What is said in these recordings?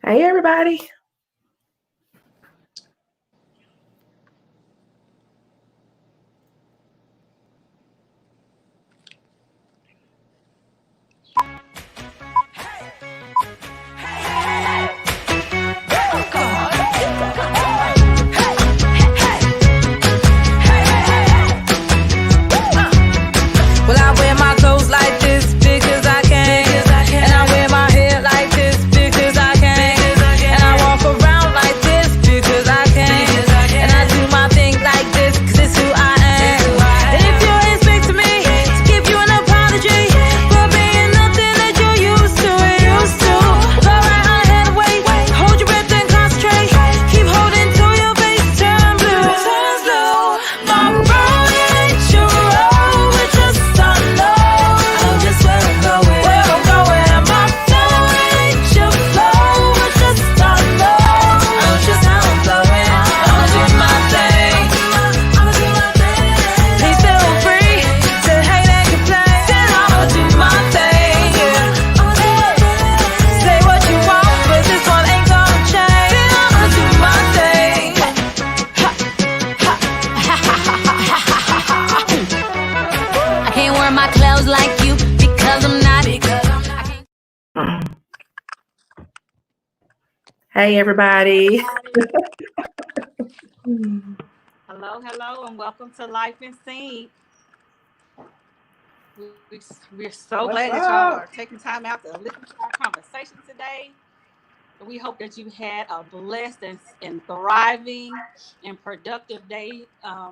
Hey, everybody. Well, I wear my clothes like this because I can. And I wear my hair like this because I can. And I walk around like this because I can. And I do my thing like this because it's who I am. And if you expect me to give you an apology for being nothing that you're used to, go right ahead, wait, hold your breath and concentrate. Keep holding to your face, turn blue. My road ain't your road, but just I know I'm just where I'm going. And my flow ain't your flow, but just I know I'm just how I'm flowing. I'ma do my thing. Please feel free to hate and complain. I'ma do my thing. Say what you want, but this one ain't gonna change. I'ma do my thing. I can't wear my clothes like you because I'm not. Hey, everybody. Hello, and welcome to Life and Scene. We're so glad that y'all are taking time out to listen to our conversation today. We hope that you had a blessed and thriving and productive day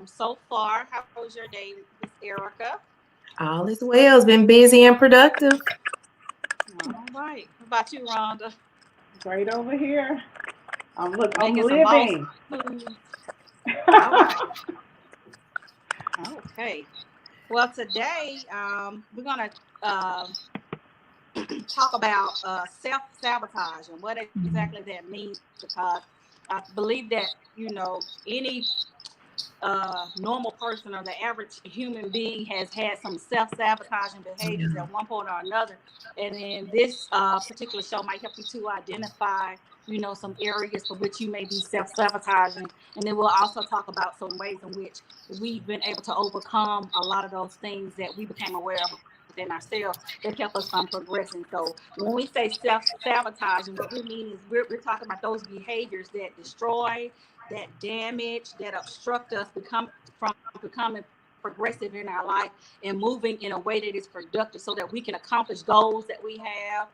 so far. How was your day, Miss Erica? All is well. It's been busy and productive. All right. How about you, Rhonda? Right over here. I'm Making some living. food. All right. Okay. Well, today we're going to talk about self-sabotage and what exactly that means, because I believe that, any normal person or the average human being has had some self-sabotaging behaviors at one point or another. And then this particular show might help you to identify, some areas for which you may be self-sabotaging. And then we'll also talk about some ways in which we've been able to overcome a lot of those things that we became aware of within ourselves that kept us from progressing. So when we say self-sabotaging, what we mean is we're talking about those behaviors that destroy, that damage, that obstruct us from becoming progressive in our life and moving in a way that is productive so that we can accomplish goals that we have,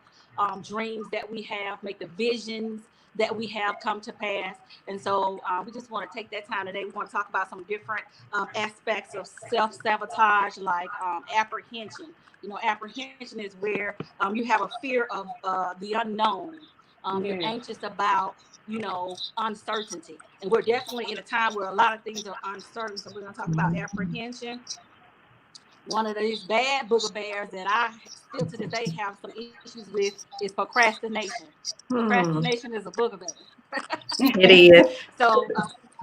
dreams that we have, make the visions that we have come to pass. And so we just want to take that time today. We want to talk about some different aspects of self-sabotage, like apprehension. Apprehension is where you have a fear of the unknown. You're anxious about, uncertainty. And we're definitely in a time where a lot of things are uncertain. So we're going to talk about apprehension. One of these bad booger bears that I still to this day have some issues with is procrastination. Procrastination is a booger bear. It is. So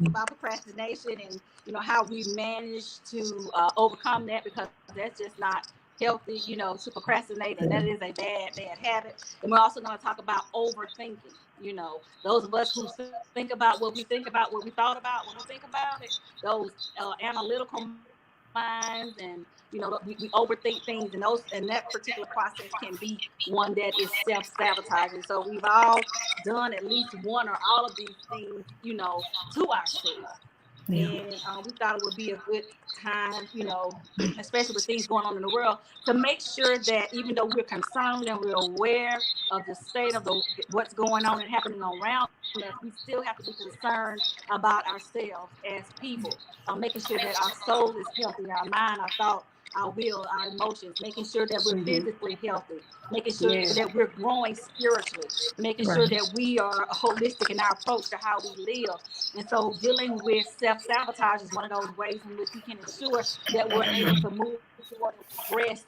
about procrastination and how we manage to overcome that, because that's just not healthy, to procrastinate, and that is a bad habit. And we're also going to talk about overthinking. Those of us who think about what we think about, what we thought about when we think about it, those analytical minds, and we overthink things, and that particular process can be one that is self-sabotaging. So we've all done at least one or all of these things, to ourselves. Yeah. And we thought it would be a good time, especially with things going on in the world, to make sure that even though we're concerned and we're aware of the state of what's going on and happening around us, we still have to be concerned about ourselves as people, making sure that our soul is healthy, our mind, our thought, our will, our emotions, making sure that we're physically healthy, making sure that we're growing spiritually, making sure that we are holistic in our approach to how we live. And so dealing with self-sabotage is one of those ways in which we can ensure that we're able to move forward and progress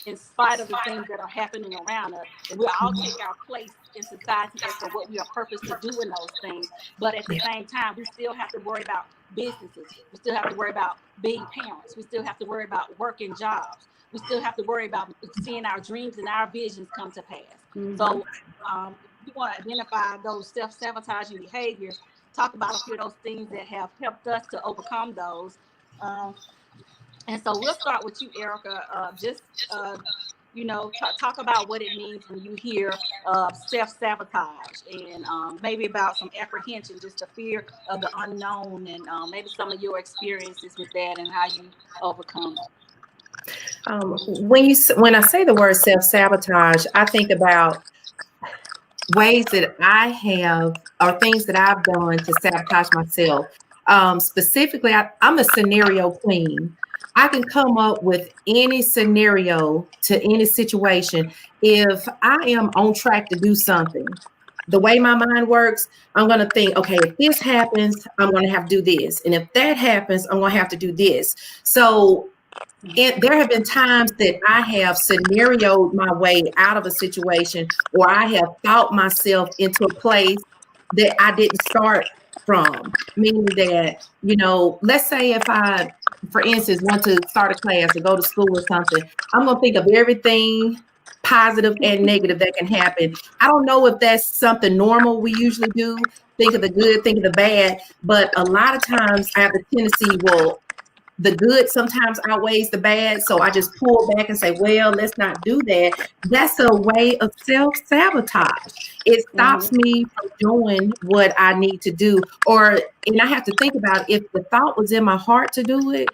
in spite of the things that are happening around us. And we'll all take our place in society as to what we are purposed to do in those things. But at the same time, we still have to worry about businesses. We still have to worry about being parents. We still have to worry about working jobs. We still have to worry about seeing our dreams and our visions come to pass. So you want to identify those self-sabotaging behaviors, talk about a few of those things that have helped us to overcome those. Um, and so we'll start with you, Erica. Talk about what it means when you hear self-sabotage, and maybe about some apprehension, just the fear of the unknown, and maybe some of your experiences with that and how you overcome it. When I say the word self-sabotage, I think about ways that I have or things that I've done to sabotage myself. Specifically, I'm a scenario queen. I can come up with any scenario to any situation. If I am on track to do something, the way my mind works, I'm going to think, okay, if this happens, I'm going to have to do this. And if that happens, I'm going to have to do this. So there have been times that I have scenarioed my way out of a situation, or I have thought myself into a place that I didn't start from. Meaning that, let's say if I, for instance, want to start a class or go to school or something, I'm going to think of everything positive and negative that can happen. I don't know if that's something normal we usually do, think of the good, think of the bad, but a lot of times I have a tendency, the good sometimes outweighs the bad. So I just pull back and say, well, let's not do that. That's a way of self-sabotage. It stops me from doing what I need to do. And I have to think about, if the thought was in my heart to do it,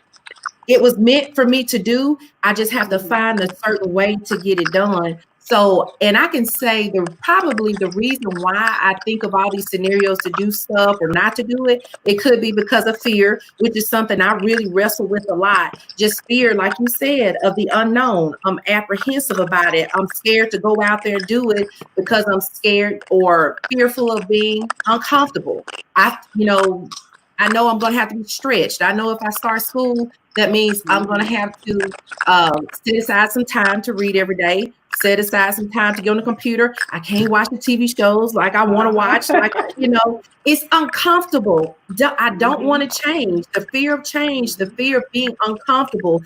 it was meant for me to do. I just have to find a certain way to get it done. So, and I can say probably the reason why I think of all these scenarios to do stuff or not to do it, it could be because of fear, which is something I really wrestle with a lot. Just fear, like you said, of the unknown. I'm apprehensive about it. I'm scared to go out there and do it because I'm scared or fearful of being uncomfortable. I know I'm going to have to be stretched. I know if I start school, that means I'm going to have to set aside some time to read every day, set aside some time to get on the computer. I can't watch the TV shows like I want to watch. It's uncomfortable. I don't want to change. The fear of change, the fear of being uncomfortable,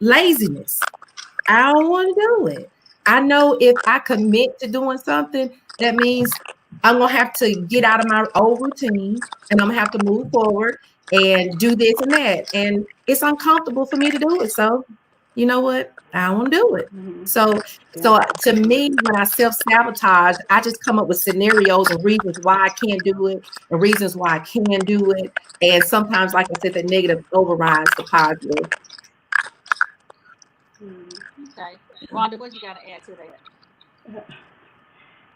laziness. I don't want to do it. I know if I commit to doing something, that means I'm going to have to get out of my old routine, and I'm going to have to move forward and do this and that. And it's uncomfortable for me to do it. So, you know what? I don't want to do it. So to me, when I self-sabotage, I just come up with scenarios and reasons why I can't do it and reasons why I can do it. And sometimes, like I said, the negative overrides the positive. Okay. Rhonda, what you got to add to that?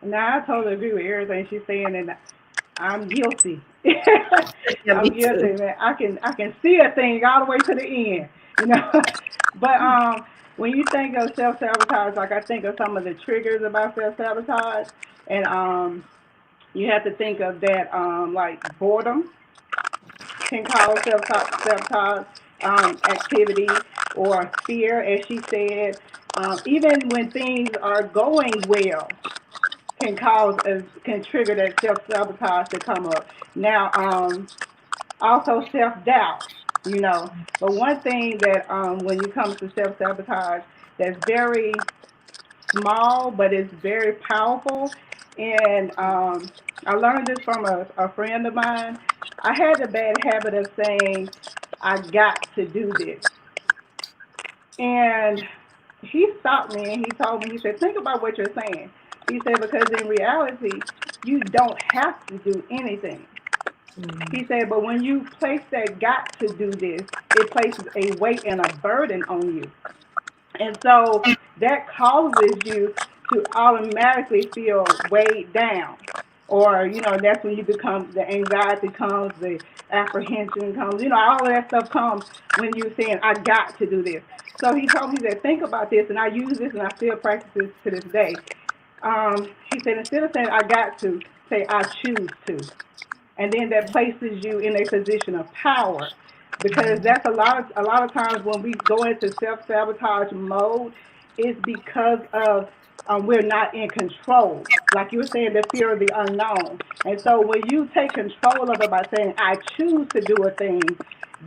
Now, I totally agree with everything she's saying, and I'm guilty. Yeah, I'm guilty, man. I can see a thing all the way to the end, But when you think of self-sabotage, like I think of some of the triggers about self-sabotage, and you have to think of that, like boredom can cause self-sabotage activity, or fear, as she said. Even when things are going well, can trigger that self-sabotage to come up. Now, also self-doubt, But one thing that when it comes to self-sabotage, that's very small, but it's very powerful. And I learned this from a friend of mine. I had the bad habit of saying, I got to do this. And he stopped me and he told me, he said, think about what you're saying. He said, because in reality, you don't have to do anything. He said, but when you place that got to do this, it places a weight and a burden on you. And so that causes you to automatically feel weighed down. Or, that's when you become, the anxiety comes, the apprehension comes, all of that stuff comes when you're saying, I got to do this. So he told me that, think about this, and I use this and I still practice this to this day. He said, instead of saying I got to, say I choose to. And then that places you in a position of power. Because that's a lot of times when we go into self-sabotage mode, it's because of we're not in control. Like you were saying, the fear of the unknown. And so when you take control of it by saying, I choose to do a thing,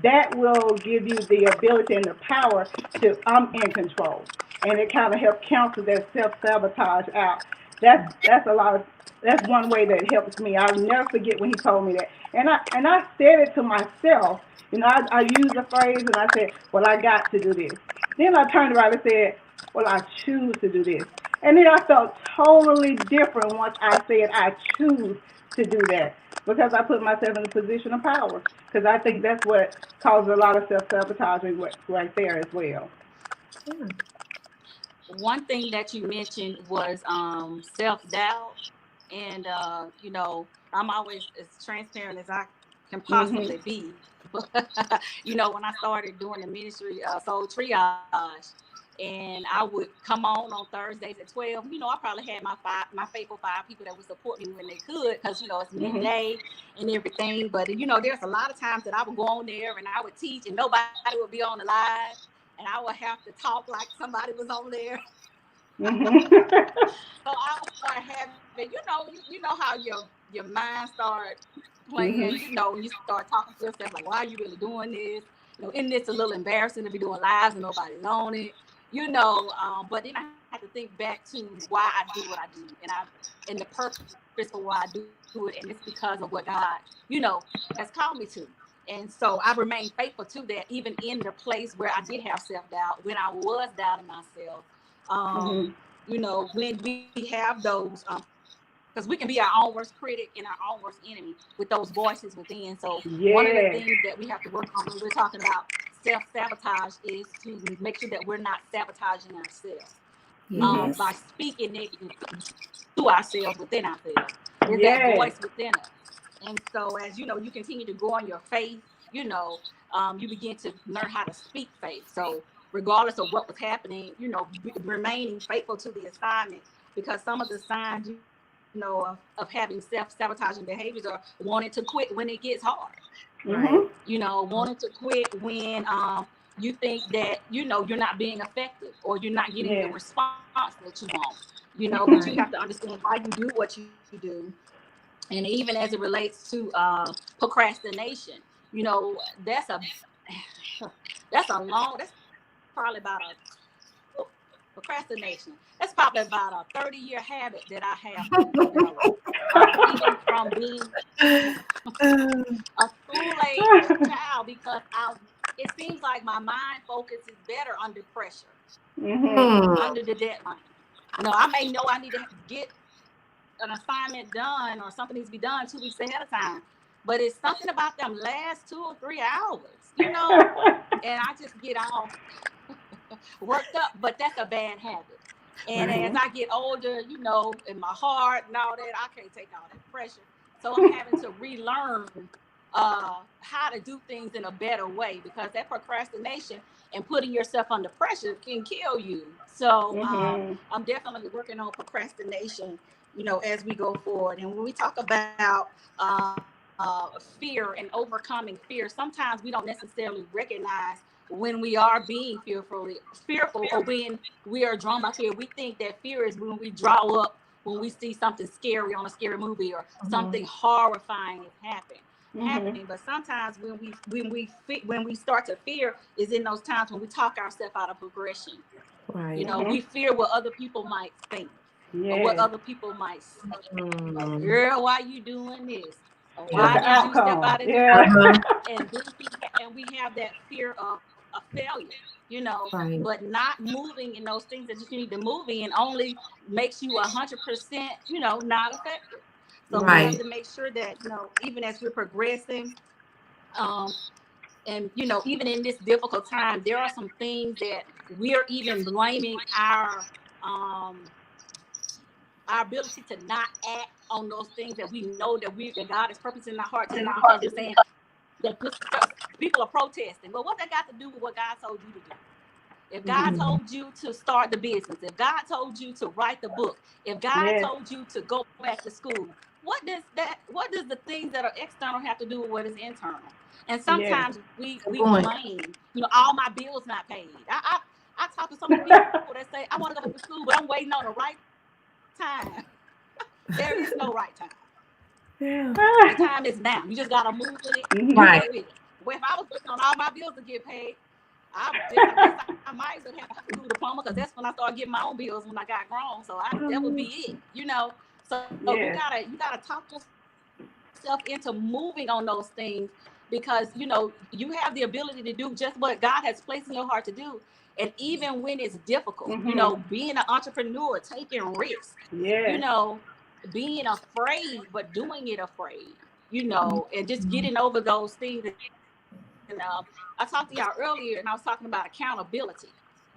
that will give you the ability and the power to, I'm in control. And it kind of helps cancel that self-sabotage out. That's a lot of That's one way that helps me. I'll never forget when he told me that. And I said it to myself. You know, I used the phrase and I said, well, I got to do this. Then I turned around and said, well, I choose to do this. And then I felt totally different once I said I choose to do that because I put myself in a position of power. Because I think that's what causes a lot of self-sabotaging right there as well. Yeah. One thing that you mentioned was self-doubt. And, you know, I'm always as transparent as I can possibly be. But, you know, when I started doing the ministry, Soul Triage, and I would come on Thursdays at 12, you know, I probably had my faithful 5 people that would support me when they could, because, you know, it's midday and everything. But, you know, there's a lot of times that I would go on there and I would teach and nobody would be on the live. And I would have to talk like somebody was on there. So I would start having, you know how your mind starts playing, you know, when you start talking to yourself, like, why are you really doing this? You know, isn't this a little embarrassing to be doing lives and nobody's on it? You know, but then I had to think back to why I do what I do and the purpose for why I do it. And it's because of what God, you know, has called me to. And so I remained faithful to that, even in the place where I did have self-doubt, when I was doubting myself. You know, when we have those, because we can be our own worst critic and our own worst enemy with those voices within. So one of the things that we have to work on when we're talking about self-sabotage is to make sure that we're not sabotaging ourselves by speaking negative to ourselves within ourselves. There's that voice within us. And so as, you know, you continue to grow in your faith, you know, you begin to learn how to speak faith. So regardless of what was happening, you know, remaining faithful to the assignment, because some of the signs, you know, of having self-sabotaging behaviors are wanting to quit when it gets hard. Right. You know, wanting to quit when you think that, you know, you're not being effective or you're not getting the response that you want. You know, but you have to understand why you do what you do. And even as it relates to procrastination, you know, that's probably about procrastination. That's probably about a 30-year habit that I have even from being a school-age child, because it seems like my mind focus is better under pressure, under the deadline. You know, I may know I need to get an assignment done or something needs to be done 2 weeks ahead of time, but it's something about them last 2 or 3 hours, you know, and I just get all worked up. But that's a bad habit. And as I get older, you know, in my heart and all that, I can't take all that pressure. So I'm having to relearn how to do things in a better way, because that procrastination and putting yourself under pressure can kill you. So I'm definitely working on procrastination, you know, as we go forward. And when we talk about fear and overcoming fear, sometimes we don't necessarily recognize when we are being fearful, or when we are drawn by fear. We think that fear is when we draw up, when we see something scary on a scary movie, or something horrifying is happening. But sometimes when we start to fear is in those times when we talk ourselves out of progression. Right. You know, we fear what other people might think, or what other people might say. Girl, why you doing this? Or why did you step out of this? And we have that fear of failure, you know, but not moving in those things that you need to move in only makes you 100%, you know, not effective. So we have to make sure that, you know, even as we're progressing, and, you know, even in this difficult time, there are some things that we're even blaming our ability to not act on those things that we know that God is purposing in our heart to do, because we're saying that people are protesting. But what that got to do with what God told you to do? If God told you to start the business, if God told you to write the book, if God told you to go back to school, what does the things that are external have to do with what is internal? And sometimes we blame, you know, all my bills not paid. I talk to so many people that say, I want to go back to school, but I'm waiting on the right time. There is no right time. The time is now. You just gotta move with it. Right. Well, if I was waiting on all my bills to get paid, I might as well have a high school diploma, because that's when I started getting my own bills when I got grown. So that would be it, you know. So you gotta talk yourself into moving on those things, because you know you have the ability to do just what God has placed in your heart to do. And even when it's difficult, you know, being an entrepreneur, taking risks, you know, being afraid, but doing it afraid, you know, and just getting over those things. And I talked to y'all earlier, and I was talking about accountability.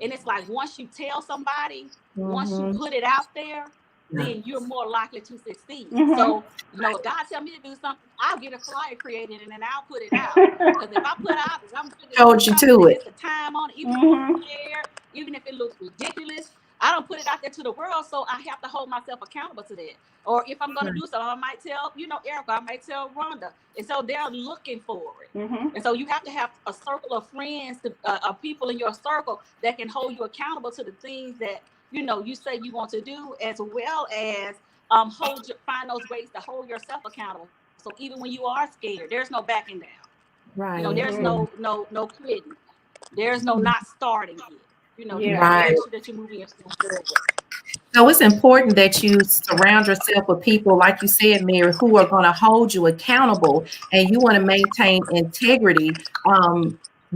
And it's like, once you tell somebody, once you put it out there, then you're more likely to succeed. So, you know, if God tell me to do something, I'll get a flyer created and then I'll put it out. Because if I put out, I'm hold you to it. It's the time on it, even if it's scared, even if it looks ridiculous, I don't put it out there to the world. So I have to hold myself accountable to that. Or if I'm going to do something, I might tell, you know, Erica, I might tell Rhonda. And so they're looking for it. And so you have to have a circle of friends, of people in your circle that can hold you accountable to the things that, you know, you say you want to do, as well as find those ways to hold yourself accountable. So even when you are scared, there's no backing down. Right. You know, there's no quitting. There's no not starting it. You know, you have to make sure that you're moving yourself forward. So it's important that you surround yourself with people, like you said, Mary, who are going to hold you accountable, and you want to maintain integrity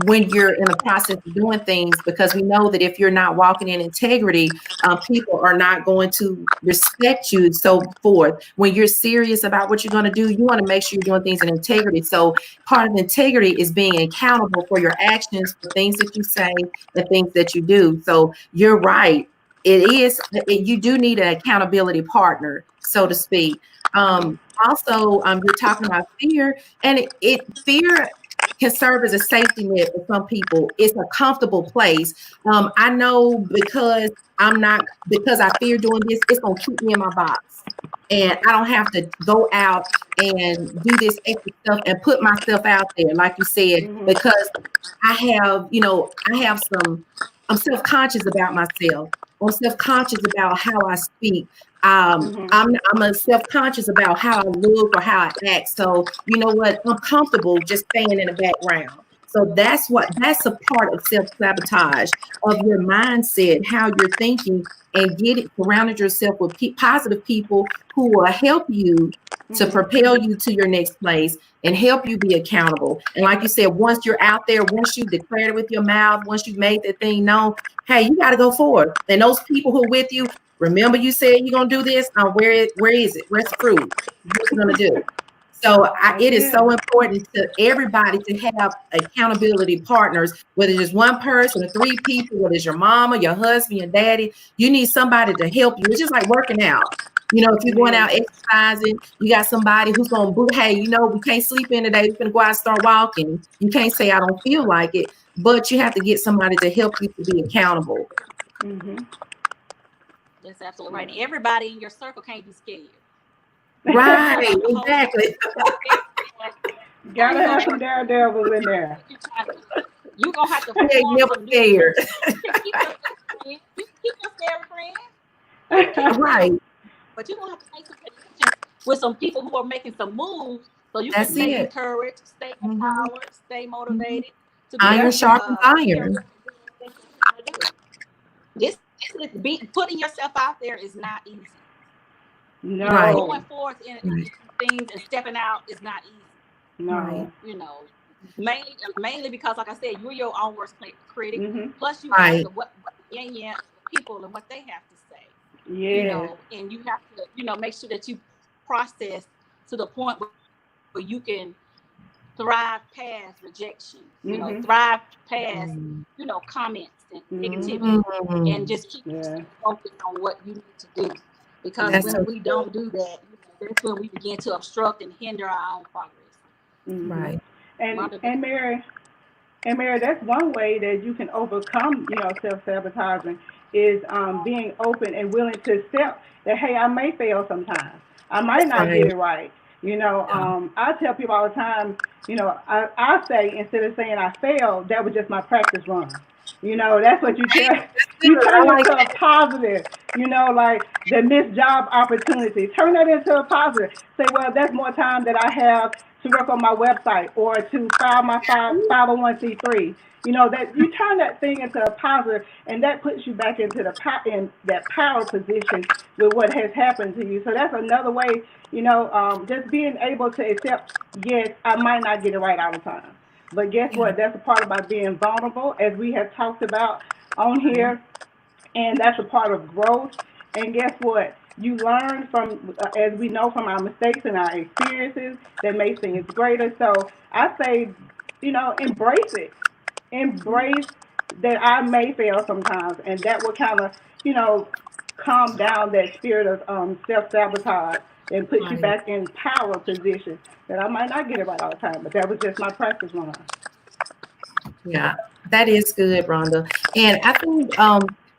when you're in the process of doing things, because we know that if you're not walking in integrity, people are not going to respect you, so forth. When you're serious about what you're going to do, you want to make sure you're doing things in integrity. So part of integrity is being accountable for your actions, for things that you say, the things that you do. So you're right. You do need an accountability partner, so to speak. Also, you're talking about fear, and fear can serve as a safety net for some people. It's a comfortable place. I know because I fear doing this, it's gonna keep me in my box. And I don't have to go out and do this extra stuff and put myself out there, like you said, because I'm self-conscious about myself. I'm self-conscious about how I speak. I'm self-conscious about how I look or how I act. So you know what? I'm comfortable just staying in the background. So that's a part of self-sabotage, of your mindset, how you're thinking, and surrounded yourself with positive people who will help you to propel you to your next place and help you be accountable. And like you said, once you're out there, once you declared it with your mouth, once you've made that thing known, hey, you got to go forward. And those people who are with you, remember you said you're going to do this. Where is it? Where's the fruit? What you going to do? So it is so important to everybody to have accountability partners, whether it's one person or three people, whether it's your mama, your husband, your daddy. You need somebody to help you. It's just like working out. You know, if you're going out exercising, you got somebody who's going to, hey, you know, we can't sleep in today. We're going to go out and start walking. You can't say, I don't feel like it, but you have to get somebody to help you to be accountable. That's absolutely right. Everybody in your circle can't be scared. Right, exactly. Gotta have some daredevils in there. You're going to have to never scared. Keep your scary friends. Right. But you're going to have to make some connections with some people who are making some moves, so you can stay encouraged, stay empowered, stay motivated. Iron sharpens iron. Putting yourself out there is not easy. No. Right. Going forth in things and stepping out is not easy. No. You know, mainly because, like I said, you're your own worst critic. Plus, you have what people and what they have to say. Yeah. You know, and you have to, you know, make sure that you process to the point where you can thrive past rejection. You know, thrive past, you know, comments and negativity, and just keep focused on what you need to do. Because when we don't do that, that's when we begin to obstruct and hinder our own progress. Right. And Mary, that's one way that you can overcome, you know, self-sabotaging is being open and willing to accept that, hey, I may fail sometimes. I might not get it right. You know, I tell people all the time, you know, I say, instead of saying I failed, that was just my practice run. You know, that's what you tell. You turn it into a positive. You know, like the missed job opportunity. Turn that into a positive. Say, well, that's more time that I have to work on my website or to file my 501c3. You know, that you turn that thing into a positive, and that puts you back into that power position with what has happened to you. So that's another way, you know, just being able to accept, yes, I might not get it right all the time. But guess what? That's a part about being vulnerable, as we have talked about on here, and that's a part of growth. And guess what? You learn from, as we know, from our mistakes and our experiences that makes things greater. So I say, you know, embrace it. Embrace that I may fail sometimes, and that will kind of, you know, calm down that spirit of self-sabotage and put you back in power position. That I might not get it right all the time, but that was just my practice run. Yeah, that is good, Rhonda. And I think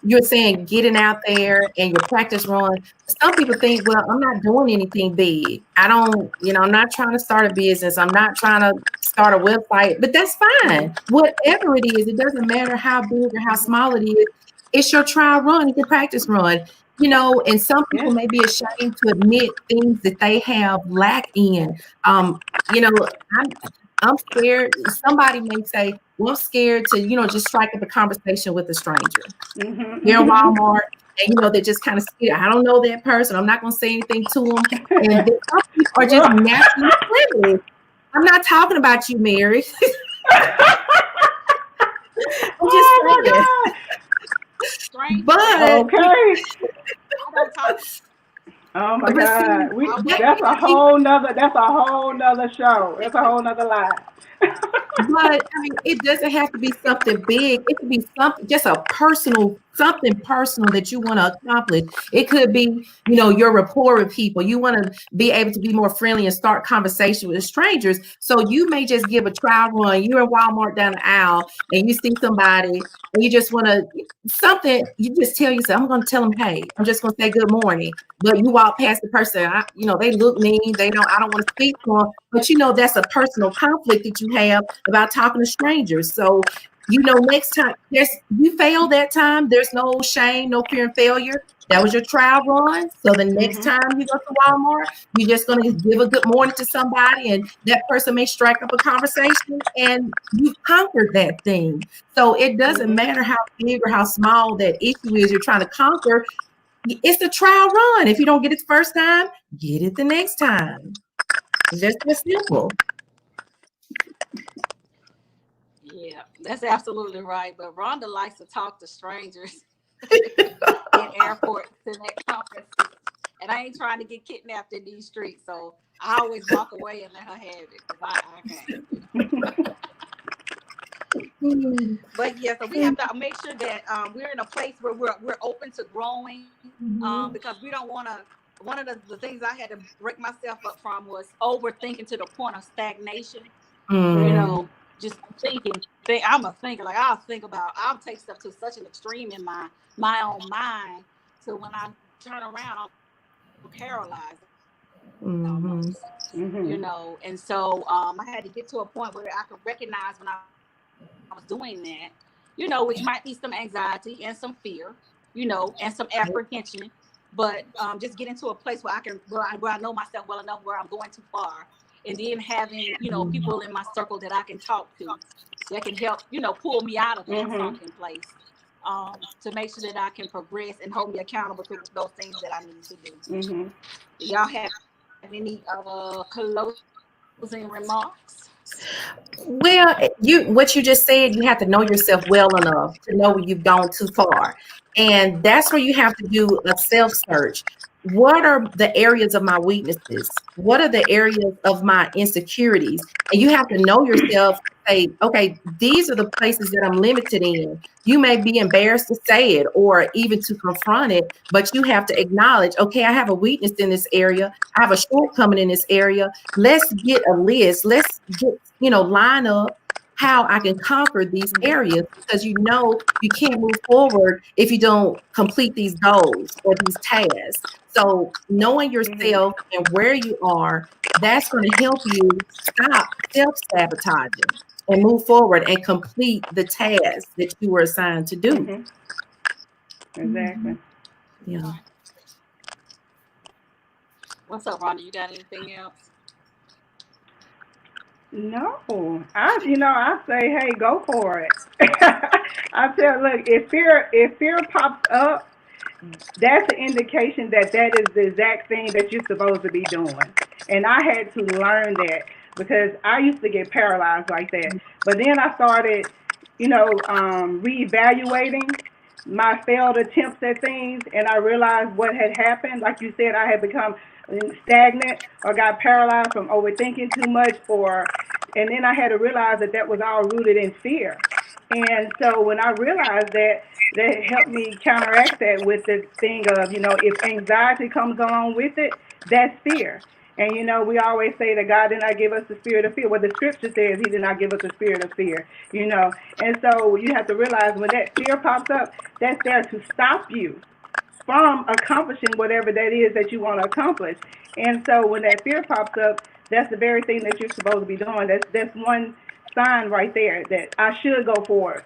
you're saying getting out there and your practice run. Some people think, well, I'm not doing anything big. I don't, you know, I'm not trying to start a business. I'm not trying to start a website, but that's fine. Whatever it is, it doesn't matter how big or how small it is. It's your trial run, it's your practice run. You know, and some people may be ashamed to admit things that they have lack in. You know, I'm scared. Somebody may say, well, I'm scared to, you know, just strike up a conversation with a stranger. They're in Walmart, and, you know, they're just kind of scared. I don't know that person. I'm not going to say anything to them. And some people are just naturally friendly. I'm not talking about you, Mary. I'm just saying. But okay. Oh my God, that's a whole nother show. That's a whole nother live. But I mean, it doesn't have to be something big. It could be something, just something personal that you want to accomplish. It could be, you know, your rapport with people. You want to be able to be more friendly and start conversation with strangers. So you may just give a trial run. You're in Walmart down the aisle and you see somebody and you just want to you just tell yourself, I'm going to tell them, hey, I'm just going to say good morning. But you walk past the person, you know, they look mean. I don't want to speak to them. But you know, that's a personal conflict that you have about talking to strangers. So, you know, next time you fail that time, there's no shame, no fear and failure. That was your trial run. So the next time you go to Walmart, you're just going to give a good morning to somebody, and that person may strike up a conversation, and you've conquered that thing. So it doesn't matter how big or how small that issue is you're trying to conquer. It's a trial run. If you don't get it the first time, get it the next time. It's just that simple. Yeah, that's absolutely right. But Rhonda likes to talk to strangers in airports and at conferences. And I ain't trying to get kidnapped in these streets. So I always walk away and let her have it, because I can't. But yeah, so we have to make sure that we're in a place where we're open to growing, because we don't want to. One of the things I had to break myself up from was overthinking to the point of stagnation. You know, just thinking. I'm a thinker. Like I'll take stuff to such an extreme in my own mind. So when I turn around, I'm paralyzed. Almost, you know. And so I had to get to a point where I could recognize when I was doing that, you know, which might be some anxiety and some fear, you know, and some apprehension, but just getting to a place where I know myself well enough where I'm going too far, and then having, you know, people in my circle that I can talk to that can help, you know, pull me out of that sunken place, to make sure that I can progress and hold me accountable to those things that I need to do. Y'all have any closing remarks? Well, what you just said, you have to know yourself well enough to know when you've gone too far. And that's where you have to do a self-search. What are the areas of my weaknesses? What are the areas of my insecurities? And you have to know yourself, say, okay, these are the places that I'm limited in. You may be embarrassed to say it or even to confront it, but you have to acknowledge, okay, I have a weakness in this area. I have a shortcoming in this area. Let's get a list. Let's get, you know, line up how I can conquer these areas, because you know you can't move forward if you don't complete these goals or these tasks. So knowing yourself and where you are, that's going to help you stop self-sabotaging and move forward and complete the tasks that you were assigned to do. Exactly. Yeah. What's up, Rhonda? You got anything else? No, I say, hey, go for it. I tell, look, if fear pops up, that's an indication that that is the exact thing that you're supposed to be doing. And I had to learn that because I used to get paralyzed like that. But then I started, reevaluating my failed attempts at things, and I realized what had happened. Like you said, I had become stagnant or got paralyzed from overthinking too much, and then I had to realize that that was all rooted in fear. And so when I realized that, that helped me counteract that with the thing of, if anxiety comes along with it, that's fear. And we always say that God did not give us the spirit of fear. Well, the scripture says He did not give us the spirit of fear. And so you have to realize when that fear pops up, that's there to stop you from accomplishing whatever that is that you want to accomplish. And so when that fear pops up, that's the very thing that you're supposed to be doing. That's one sign right there that I should go forward.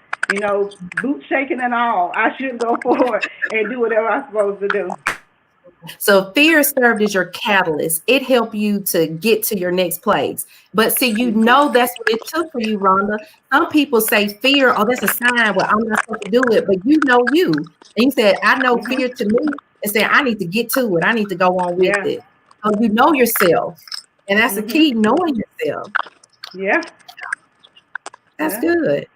Boot shaking and all, I should go forward and do whatever I'm supposed to do. So fear served as your catalyst. It helped you to get to your next place. But see, that's what it took for you, Rhonda. Some people say fear, oh, that's a sign. Well, I'm not supposed to do it. But you. And you said, I know fear to me and saying, I need to get to it. I need to go on with Yeah. it. So you know yourself. And that's the key, knowing yourself. Yeah. That's good.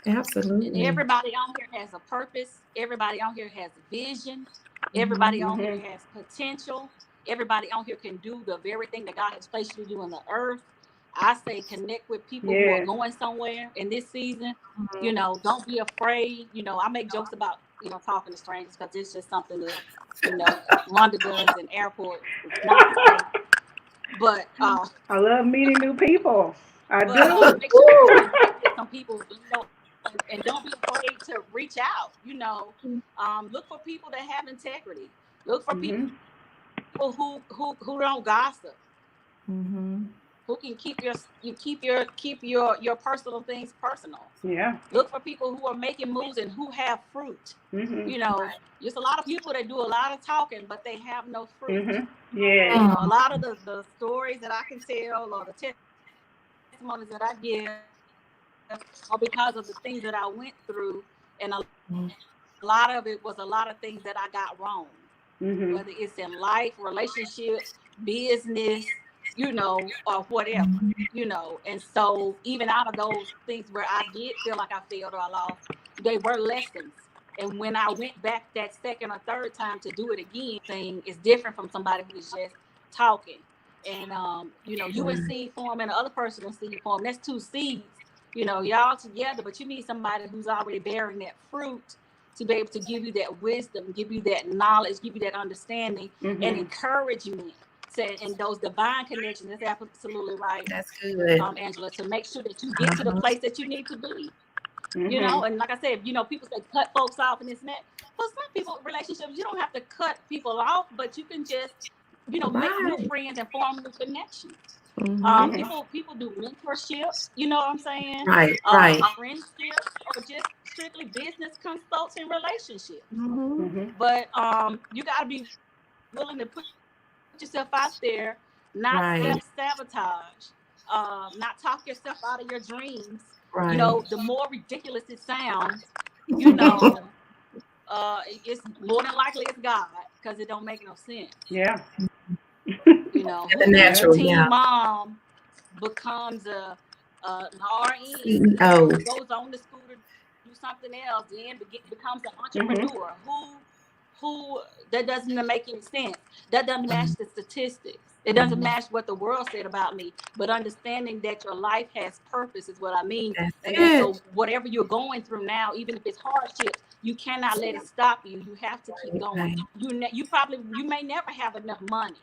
Absolutely. And everybody on here has a purpose. Everybody on here has a vision. Everybody on here has potential. Everybody on here can do the very thing that God has placed you to do on the earth. I say connect with people who are going somewhere in this season. Don't be afraid. I make jokes about, talking to strangers because it's just something that, Rhonda does in airports. It's not safe. But I love meeting new people. I do. Make sure you connect with some people, and don't be afraid to reach out. Look for people that have integrity. Look for people who don't gossip. Who can keep your personal things personal. Yeah. Look for people who are making moves and who have fruit. There's a lot of people that do a lot of talking, but they have no fruit. Yeah. A lot of the stories that I can tell or the testimonies that I give are because of the things that I went through, and a lot of it was a lot of things that I got wrong. Whether it's in life, relationships, business, or whatever, and so even out of those things where I did feel like I failed or I lost, they were lessons. And when I went back that second or third time to do it again, thing is different from somebody who's just talking. And you in seed form and the other person in seed form. That's two seeds. Y'all together, but you need somebody who's already bearing that fruit to be able to give you that wisdom, give you that knowledge, give you that understanding, and encouragement. And those divine connections. That's absolutely right. That's good, Angela. To make sure that you get to the place that you need to be. And like I said, people say cut folks off and this and that. For some people, relationships, you don't have to cut people off, but you can just, make new friends and form new connections. People do mentorships, you know what I'm saying? Right. Friendships, or just strictly business consulting relationships. But you got to be willing to put yourself out there, not self-sabotage, not talk yourself out of your dreams. The more ridiculous it sounds, it's more than likely it's God, because it don't make no sense. Yeah. The natural teen mom becomes an RN, CEO, goes on to school to do something else, then becomes an entrepreneur. Who that doesn't make any sense. That doesn't match the statistics. It doesn't match what the world said about me. But understanding that your life has purpose is what I mean. And so whatever you're going through now, even if it's hardship, you cannot let it stop you. You have to keep going. You may never have enough money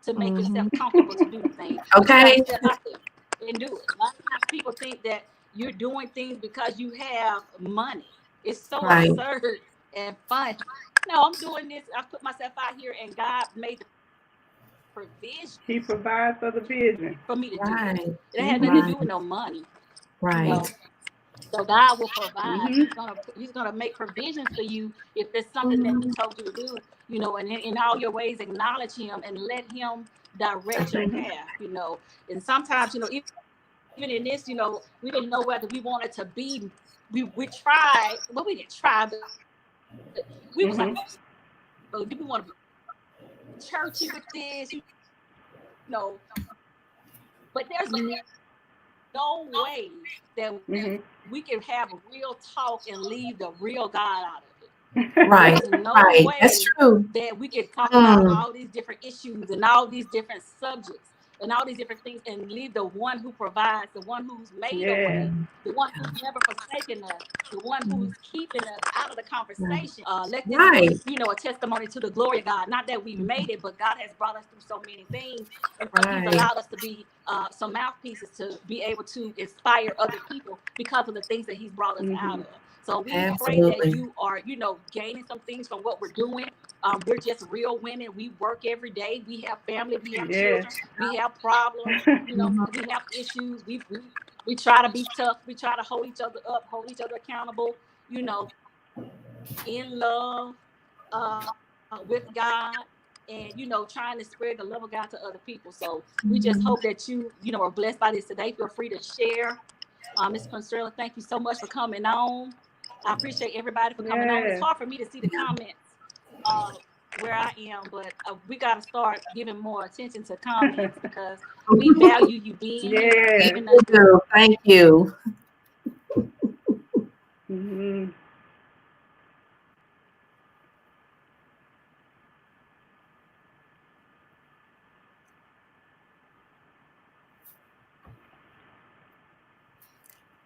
to make yourself comfortable to do things. Okay. You step out there and do it. A lot of times people think that you're doing things because you have money. It's so absurd and fun. No, I'm doing this. I put myself out here, and God made the provision. He provides for the vision for me to do it. It had nothing to do with no money. Right. So God will provide. Mhm. He's gonna make provisions for you if there's something that He told you to do. You know, and in all your ways, acknowledge Him and let Him direct your Mhm. path. You know, and sometimes, you know, even in this, you know, we didn't know whether we wanted to be. We tried. Well, we didn't try, but we was like, Mhm. oh, do we want to be churchy with this? You know, but there's no way that Mhm. we can have a real talk and leave the real God out of it. Right. There's no Right. That's way true. that we can talk about Mm, all these different issues and all these different subjects and all these different things and leave the one who provides, the one who's made a Yeah. way, the one who's never forsaken us, the one who's keeping us out of the conversation. Let this right. be, you know, a testimony to the glory of God. Not that we made it, but God has brought us through so many things, and so He's Right. allowed us to be some mouthpieces to be able to inspire other people because of the things that He's brought us out Mhm. of. So we pray that Absolutely. you are, you know, gaining some things from what we're doing. We're just real women. We work every day. We have family. We have Yeah. children. We have problems. You know, Mhm. we have issues. We try to be tough. We try to hold each other up, hold each other accountable. You know, in love, with God, and you know, trying to spread the love of God to other people. So we just hope that you know, are blessed by this today. Feel free to share. Ms. Consuela, thank you so much for coming on. I appreciate everybody for coming on. It's Yeah. hard for me to see the comments where I am, but we got to start giving more attention to comments because we value you being here, Yeah. giving us Thank you. Mhm.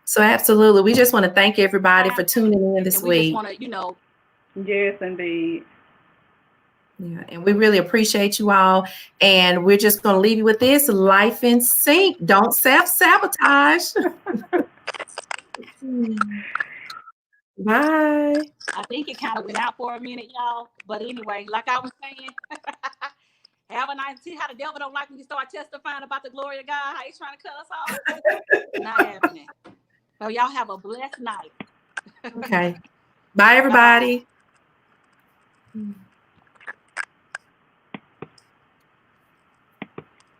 So absolutely. We just want to thank everybody for tuning in this and we just week. want to, you know. Yes, indeed. Yeah, and we really appreciate you all. And we're just going to leave you with this: life in sync. Don't self-sabotage. Bye. I think it kind of went out for a minute, y'all. But anyway, like I was saying, have a night. See how the devil don't like when you start testifying about the glory of God, how he's trying to cut us off. Not happening. So y'all have a blessed night. Okay. Bye, everybody. Bye-bye.